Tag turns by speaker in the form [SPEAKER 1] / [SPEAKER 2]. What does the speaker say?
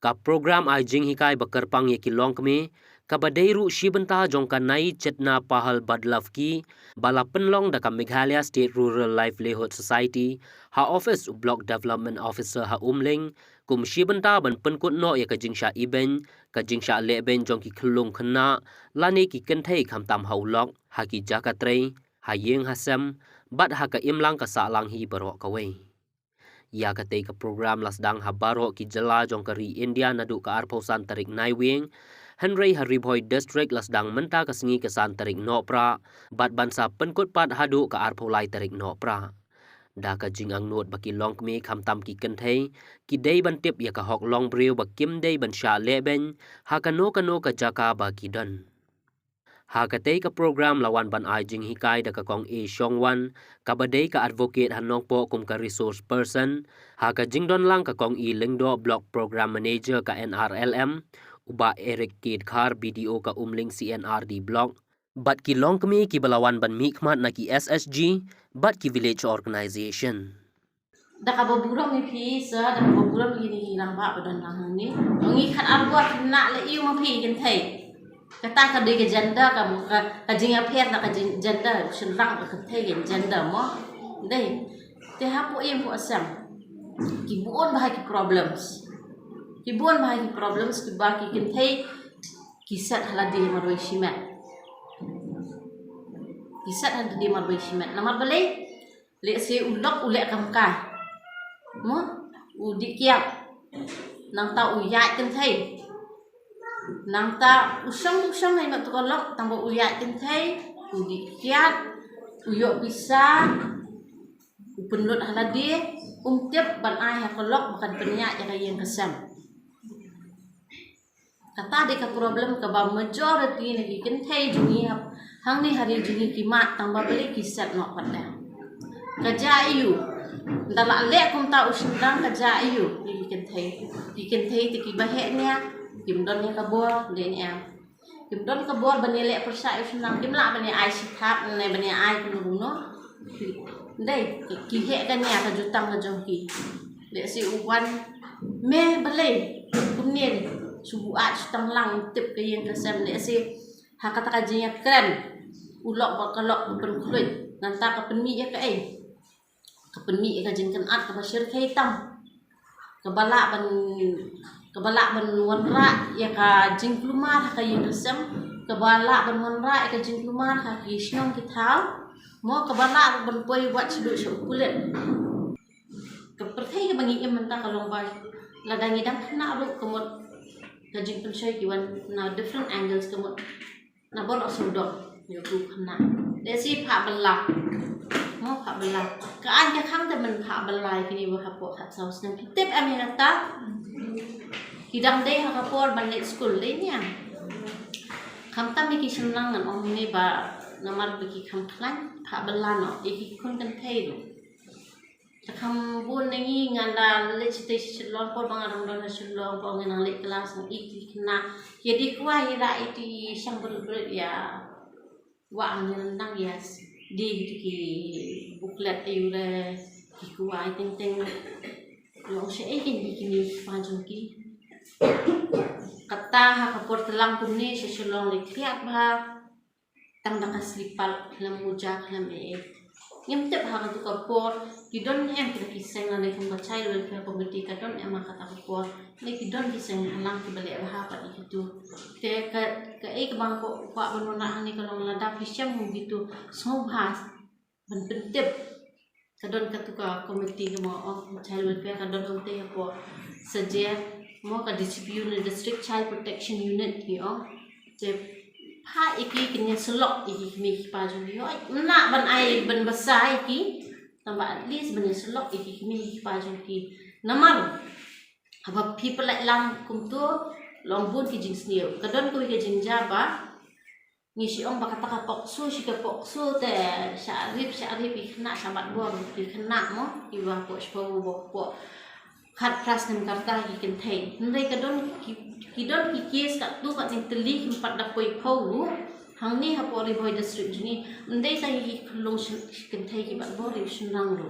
[SPEAKER 1] ka program ai jing hikai bakar pang ye kilong kme ka badairu shibenta jongka nai chetna pahal badlav ki bala penlong da ka Meghalaya State Rural Livelihood Society ha office block development officer ha umling kum shibenta ban penkut no ye ka jingsha iben ka jingsha leben jongki khulung khna lani ki kenthei khamtam haulok ha ki jakatrei ha yeng hasam bat ha ka imlang ka sa lang hi barok kawei ya kate ka program lasdang habaro ki jala jongkari India nadu ka arposan tarik naiwing Henry Hariboy district lasdang menta ka singi kesan tarik nopra bat bansa penkut pat hadu ka arpolai tarik nopra da ka jingang not baki long mi khamtam ki kenthei ki dei ban tip ya ka hok long breu ba kim dei ban sha leben ha ka no ka jaka ba ki dan ha ka te ka program lawan ban ai jing hikai da ka kong e shongwan ka badai ka advocate hanong po kum ka resource person ha ka jingdon lang ka kong e lingdo block program manager ka NRLM uba Eric Kedkar BDO ka umling CNRD block bat ki long kami ki balawan ban mikmat na ki SSG bat ki village organization
[SPEAKER 2] da ka baburang mi phi sa da ka baburang ni lang ba badan lang ni ngi khat arbuat na le iu ma phi gen thei kata ka de gender ka jinga phet na ka gender shin rang ka thei gen gender mo dei te ha po em po asam ki buon ba ki problems ki ba ki gen thei ki sat hala de marwai shimat ki sat hala de marwai shimat namar bale le se ulok ulek kam kai mo udi kiap nang ta uyat gen thei nang ta usang hai mak tukolok tangbo uyat gen thei udi kiat uyok bisa upenlut hala de tiap ban ai ha kolok bukan penyak ya yang kesam kata de ka problem ka ba majority ni gen thei jungi hang ni hari jungi kimat tangba beli kisat nok pada kaja iu ndala le kum ta usindang kaja iu diken thei ti ki baheknya kimdon ni kabor den em kimdon kabor banile persa usindang kimla bani ai sithap ne bani ai kuno dei ki he kan ya ka jutang ka jongki le si uwan me bale kumnien subuat stang lang tip ke yang kesem le si hakata ka jinya kren ulok bakalok pen khluit nanta ka penmi ya ka ai kepenmi ka jingkan at ka basir kaitam kebala ban wanra ya ka jingklumar ka yang resem kebala ban wanra ka jingklumar ka kisnong kithau mo kebala ban poi wat sudut sukulet keperthai ka bangi menta ka lombai ladangi dam khna ru kemot ka jingpen shoy kiwan na different angles kemot na bol asudok yo tu khna desi pha bala mo pha bala ka an ka khang te man pha balai kini wa hapo khat saus nang tip aminata hidang dei ha kapor ban school le nya kham tam ki senang ngan om ni ba namar biki kham khlan pha bala no iki kun kan thei do ta kham bun ngi nganda le chite shilong por bangarang don shilong por ngang le kelas ng iki khna yedi kwa ira iti sang ber ya wa ang nang yes di ki booklet ayu le ki kuai ting long se e kini panjung ki kata ha kapor telang kumni se selong le kriat ba tang da kaslipal lam muja lam e ngem tep ha ka kapor ki don em ki seng na le kum ka child welfare committee ka don em kata kapor le ki don ki seng halang ki bale ha pa itu te ka e ka bang ko pa banuna ani ka long lada fisyam mu gitu so has ban pentep kadon katuka committee ka mo child welfare kadon onte ko saje mo ka discipline district child protection unit ki je pha iki kinya selok iki mi pa ju yo na ban ai ban basai ki tamba at least ban selok iki mi pa ju ki namar aba people like lam kum tu long bun ki jing sniu kadon ko ki jing jaba ngisi ong bakata ka poksu si ka poksu te syarif ikna sabat buang ikna mo iwa po spo po khat pras nem karta ki ken thei ndai kadon ki don ki kes ka tu ka ning teli empat da poi phau hang ni ha po ri boy district ni ndai ta ki khulong ken thei ki ba bo ri shnang ru